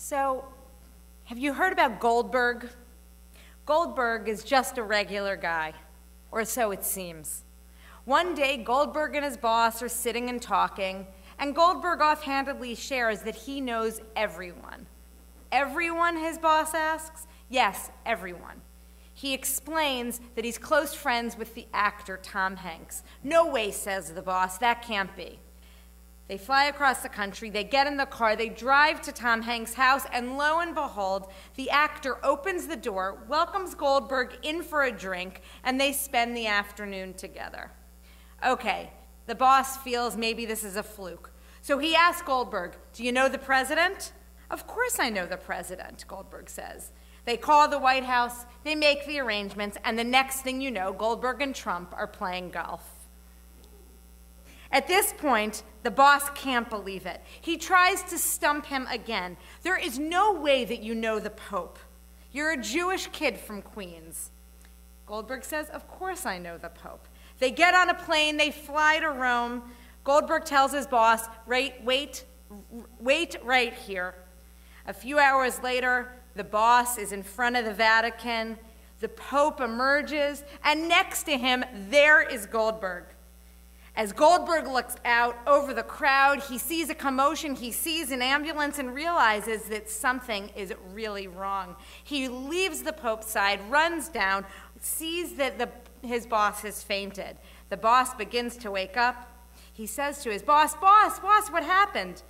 So, have you heard about Goldberg? Goldberg is just a regular guy, or so it seems. One day, Goldberg and his boss are sitting and talking, and Goldberg offhandedly shares that he knows everyone. Everyone, his boss asks? Yes, everyone. He explains that he's close friends with the actor Tom Hanks. No way, says the boss, that can't be. They fly across the country, they get in the car, they drive to Tom Hanks' house, and lo and behold, the actor opens the door, welcomes Goldberg in for a drink, and they spend the afternoon together. Okay, the boss feels maybe this is a fluke. So he asks Goldberg, "Do you know the president?" "Of course I know the president," Goldberg says. They call the White House, they make the arrangements, and the next thing you know, Goldberg and Trump are playing golf. At this point, the boss can't believe it. He tries to stump him again. "There is no way that you know the Pope. You're a Jewish kid from Queens." Goldberg says, "Of course I know the Pope." They get on a plane, they fly to Rome. Goldberg tells his boss, wait right here. A few hours later, the boss is in front of the Vatican. The Pope emerges, and next to him, there is Goldberg. As Goldberg looks out over the crowd, he sees a commotion, he sees an ambulance, and realizes that something is really wrong. He leaves the Pope's side, runs down, sees that his boss has fainted. The boss begins to wake up. He says to his boss, boss, what happened?"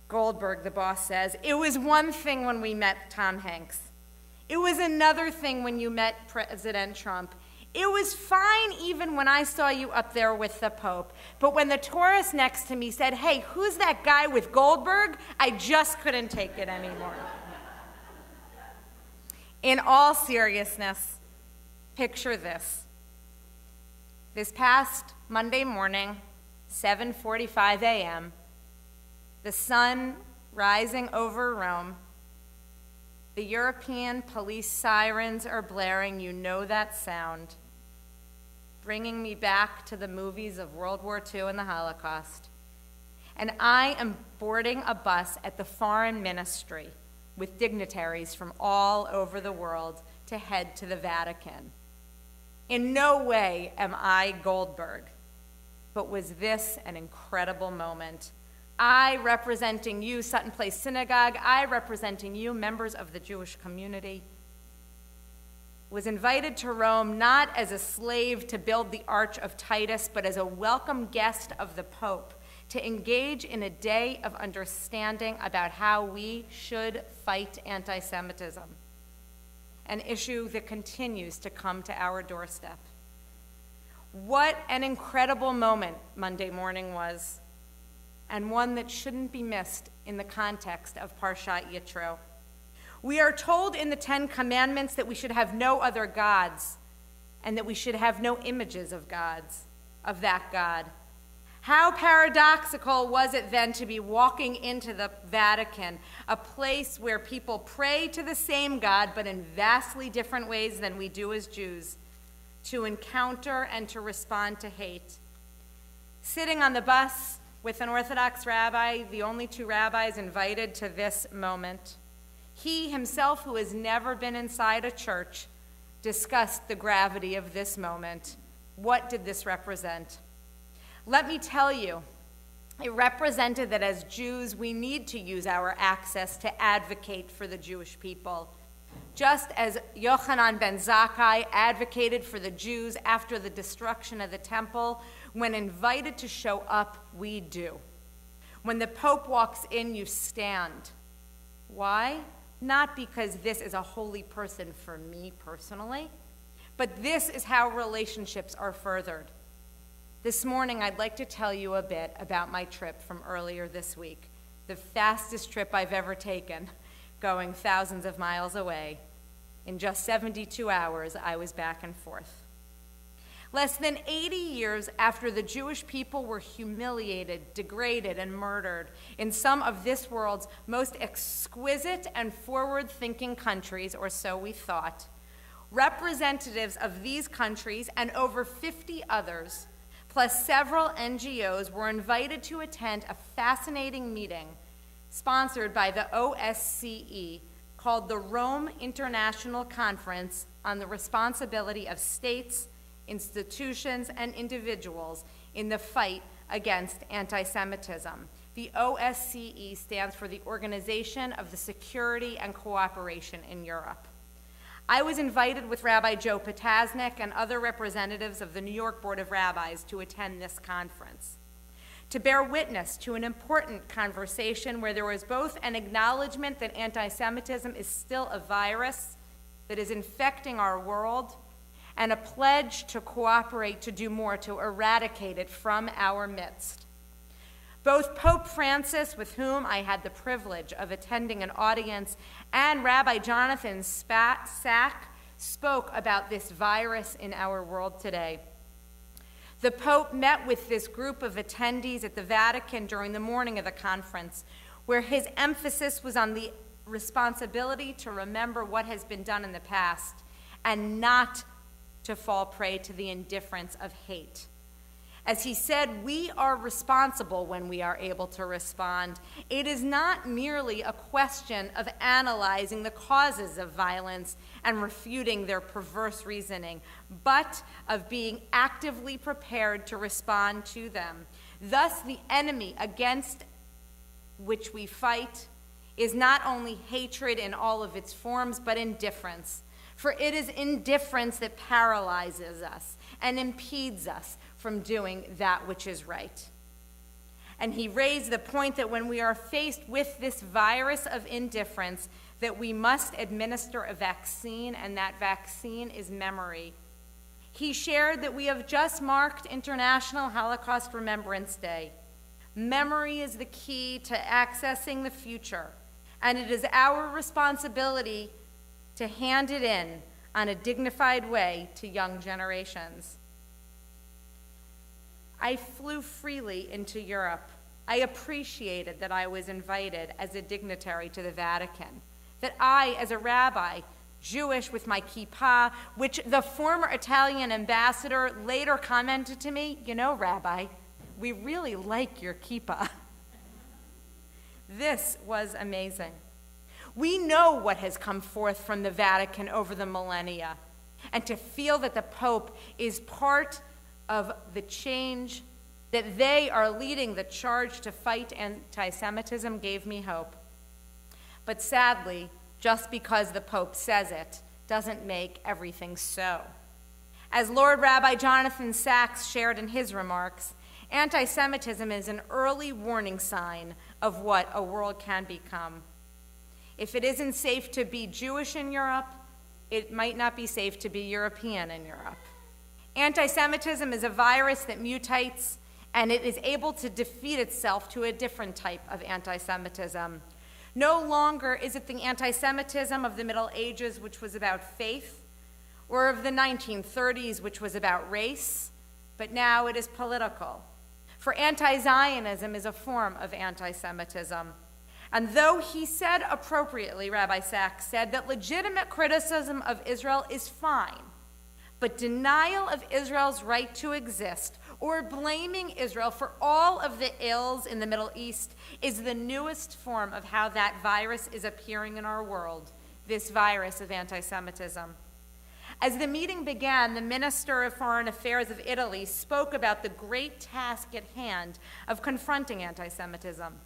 Goldberg, the boss, says, "It was one thing when we met Tom Hanks. It was another thing when you met President Trump. It was fine even when I saw you up there with the Pope. But when the tourist next to me said, 'Hey, who's that guy with Goldberg?' I just couldn't take it anymore." In all seriousness, picture this. This past Monday morning, 7:45 a.m., the sun rising over Rome, the European police sirens are blaring, you know that sound, bringing me back to the movies of World War II and the Holocaust. And I am boarding a bus at the foreign ministry with dignitaries from all over the world to head to the Vatican. In no way am I Goldberg, but was this an incredible moment? I representing you, Sutton Place Synagogue, I representing you, members of the Jewish community, was invited to Rome not as a slave to build the Arch of Titus, but as a welcome guest of the Pope to engage in a day of understanding about how we should fight anti-Semitism, an issue that continues to come to our doorstep. What an incredible moment Monday morning was, and one that shouldn't be missed in the context of Parshat Yitro. We are told in the Ten Commandments that we should have no other gods, and that we should have no images of gods, of that God. How paradoxical was it then to be walking into the Vatican, a place where people pray to the same God, but in vastly different ways than we do as Jews, to encounter and to respond to hate. Sitting on the bus with an Orthodox rabbi, the only two rabbis invited to this moment, he himself, who has never been inside a church, discussed the gravity of this moment. What did this represent? Let me tell you, it represented that as Jews, we need to use our access to advocate for the Jewish people. Just as Yochanan ben Zakkai advocated for the Jews after the destruction of the temple, when invited to show up, we do. When the Pope walks in, you stand. Why? Not because this is a holy person for me personally, but this is how relationships are furthered. This morning, I'd like to tell you a bit about my trip from earlier this week, the fastest trip I've ever taken, going thousands of miles away. In just 72 hours, I was back and forth. Less than 80 years after the Jewish people were humiliated, degraded, and murdered in some of this world's most exquisite and forward-thinking countries, or so we thought, representatives of these countries and over 50 others, plus several NGOs, were invited to attend a fascinating meeting sponsored by the OSCE, called the Rome International Conference on the Responsibility of States, Institutions, and Individuals in the Fight Against Anti-Semitism. The OSCE stands for the Organization of the Security and Cooperation in Europe. I was invited with Rabbi Joe Potasnik and other representatives of the New York Board of Rabbis to attend this conference, to bear witness to an important conversation where there was both an acknowledgement that anti-Semitism is still a virus that is infecting our world, and a pledge to cooperate to do more to eradicate it from our midst. Both Pope Francis, with whom I had the privilege of attending an audience, and Rabbi Jonathan Sack spoke about this virus in our world today. The Pope met with this group of attendees at the Vatican during the morning of the conference, where his emphasis was on the responsibility to remember what has been done in the past and not to fall prey to the indifference of hate. As he said, we are responsible when we are able to respond. It is not merely a question of analyzing the causes of violence and refuting their perverse reasoning, but of being actively prepared to respond to them. Thus, the enemy against which we fight is not only hatred in all of its forms, but indifference. For it is indifference that paralyzes us and impedes us from doing that which is right. And he raised the point that when we are faced with this virus of indifference, that we must administer a vaccine, and that vaccine is memory. He shared that we have just marked International Holocaust Remembrance Day. Memory is the key to accessing the future, and it is our responsibility to hand it in on a dignified way to young generations. I flew freely into Europe. I appreciated that I was invited as a dignitary to the Vatican, that I, as a rabbi, Jewish with my kippah, which the former Italian ambassador later commented to me, "You know, Rabbi, we really like your kippah." This was amazing. We know what has come forth from the Vatican over the millennia, and to feel that the Pope is part of the change, that they are leading the charge to fight anti-Semitism, gave me hope. But sadly, just because the Pope says it doesn't make everything so. As Lord Rabbi Jonathan Sacks shared in his remarks, anti-Semitism is an early warning sign of what a world can become. If it isn't safe to be Jewish in Europe, it might not be safe to be European in Europe. Anti-Semitism is a virus that mutates, and it is able to defeat itself to a different type of anti-Semitism. No longer is it the anti-Semitism of the Middle Ages, which was about faith, or of the 1930s, which was about race, but now it is political. For anti-Zionism is a form of anti-Semitism. And though he said appropriately, Rabbi Sacks said, that legitimate criticism of Israel is fine, but denial of Israel's right to exist, or blaming Israel for all of the ills in the Middle East, is the newest form of how that virus is appearing in our world, this virus of anti-Semitism. As the meeting began, the Minister of Foreign Affairs of Italy spoke about the great task at hand of confronting anti-Semitism.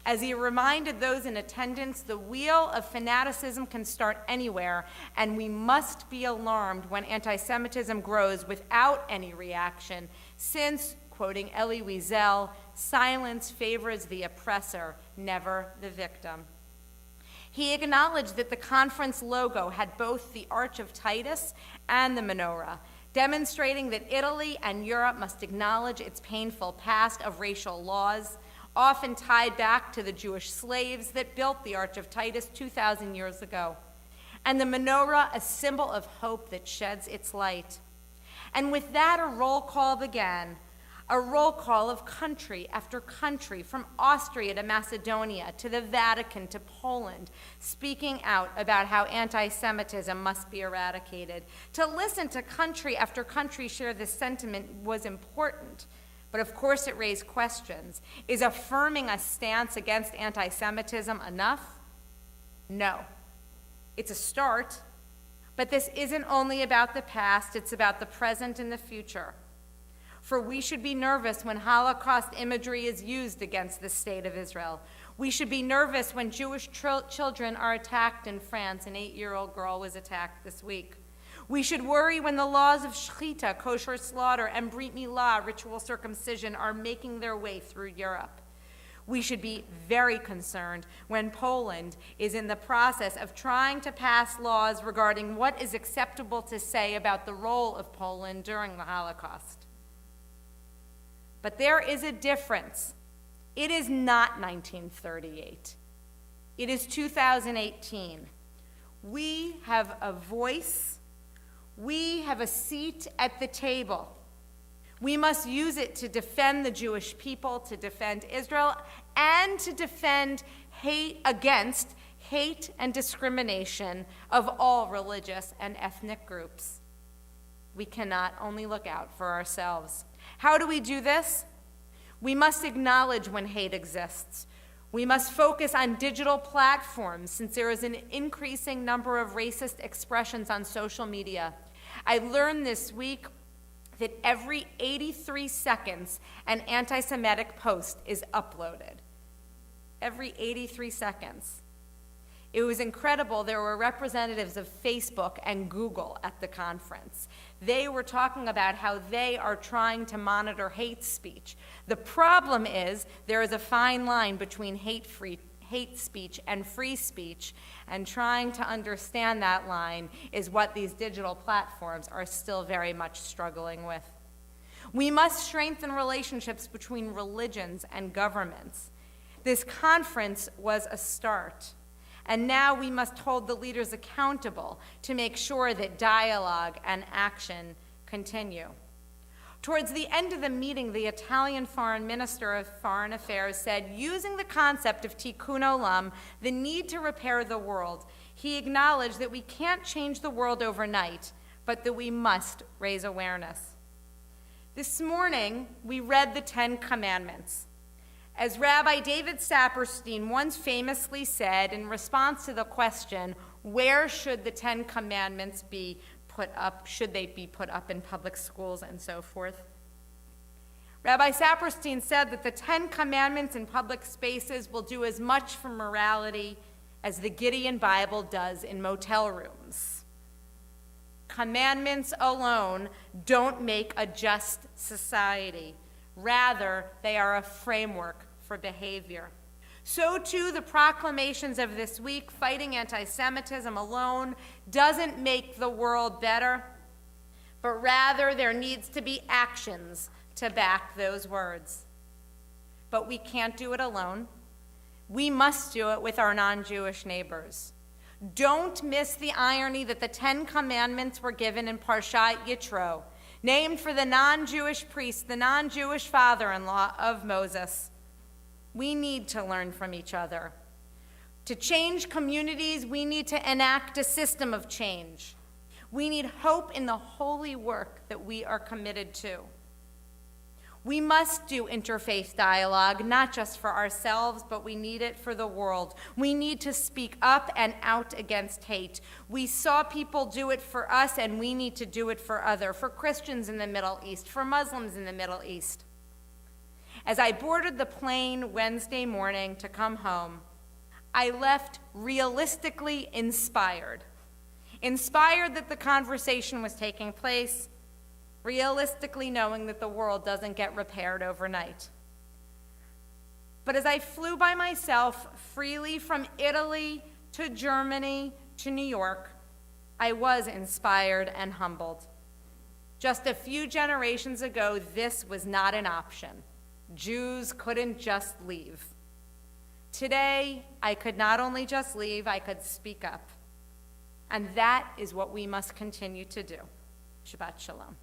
As he reminded those in attendance, the wheel of fanaticism can start anywhere, and we must be alarmed when anti-Semitism grows without any reaction, since, quoting Elie Wiesel, silence favors the oppressor, never the victim. He acknowledged that the conference logo had both the Arch of Titus and the menorah, demonstrating that Italy and Europe must acknowledge its painful past of racial laws, often tied back to the Jewish slaves that built the Arch of Titus 2,000 years ago, and the menorah, a symbol of hope that sheds its light. And with that, a roll call began, a roll call of country after country, from Austria to Macedonia to the Vatican to Poland, speaking out about how anti-Semitism must be eradicated. To listen to country after country share this sentiment was important, but of course it raised questions. Is affirming a stance against anti-Semitism enough? No. It's a start, but this isn't only about the past, it's about the present and the future. For we should be nervous when Holocaust imagery is used against the state of Israel. We should be nervous when Jewish children are attacked in France. An 8-year-old girl was attacked this week. We should worry when the laws of shechita, kosher slaughter, and brit milah, ritual circumcision, are making their way through Europe. We should be very concerned when Poland is in the process of trying to pass laws regarding what is acceptable to say about the role of Poland during the Holocaust. But there is a difference. It is not 1938. It is 2018. We have a voice. We have a seat at the table. We must use it to defend the Jewish people, to defend Israel, and to defend against hate and discrimination of all religious and ethnic groups. We cannot only look out for ourselves. How do we do this? We must acknowledge when hate exists. We must focus on digital platforms since there is an increasing number of racist expressions on social media. I learned this week that every 83 seconds an anti-Semitic post is uploaded. Every 83 seconds. It was incredible. There were representatives of Facebook and Google at the conference. They were talking about how they are trying to monitor hate speech. The problem is there is a fine line between hate speech and free speech, and trying to understand that line is what these digital platforms are still very much struggling with. We must strengthen relationships between religions and governments. This conference was a start. And now we must hold the leaders accountable to make sure that dialogue and action continue. Towards the end of the meeting, the Italian Foreign Minister of Foreign Affairs said, using the concept of tikkun olam, the need to repair the world, he acknowledged that we can't change the world overnight, but that we must raise awareness. This morning, we read the 10 Commandments. As Rabbi David Saperstein once famously said in response to the question, where should the 10 Commandments be put up? Should they be put up in public schools and so forth? Rabbi Saperstein said that the 10 Commandments in public spaces will do as much for morality as the Gideon Bible does in motel rooms. Commandments alone don't make a just society. Rather, they are a framework for behavior. So too, the proclamations of this week, fighting anti-Semitism alone, doesn't make the world better, but rather there needs to be actions to back those words. But we can't do it alone. We must do it with our non-Jewish neighbors. Don't miss the irony that the 10 Commandments were given in Parshat Yitro, named for the non-Jewish priest, the non-Jewish father-in-law of Moses. We need to learn from each other. To change communities, we need to enact a system of change. We need hope in the holy work that we are committed to. We must do interfaith dialogue, not just for ourselves, but we need it for the world. We need to speak up and out against hate. We saw people do it for us, and we need to do it for others, for Christians in the Middle East, for Muslims in the Middle East. As I boarded the plane Wednesday morning to come home, I left realistically inspired. Inspired that the conversation was taking place, realistically knowing that the world doesn't get repaired overnight. But as I flew by myself freely from Italy to Germany to New York, I was inspired and humbled. Just a few generations ago, this was not an option. Jews couldn't just leave. Today, I could not only just leave, I could speak up. And that is what we must continue to do. Shabbat Shalom.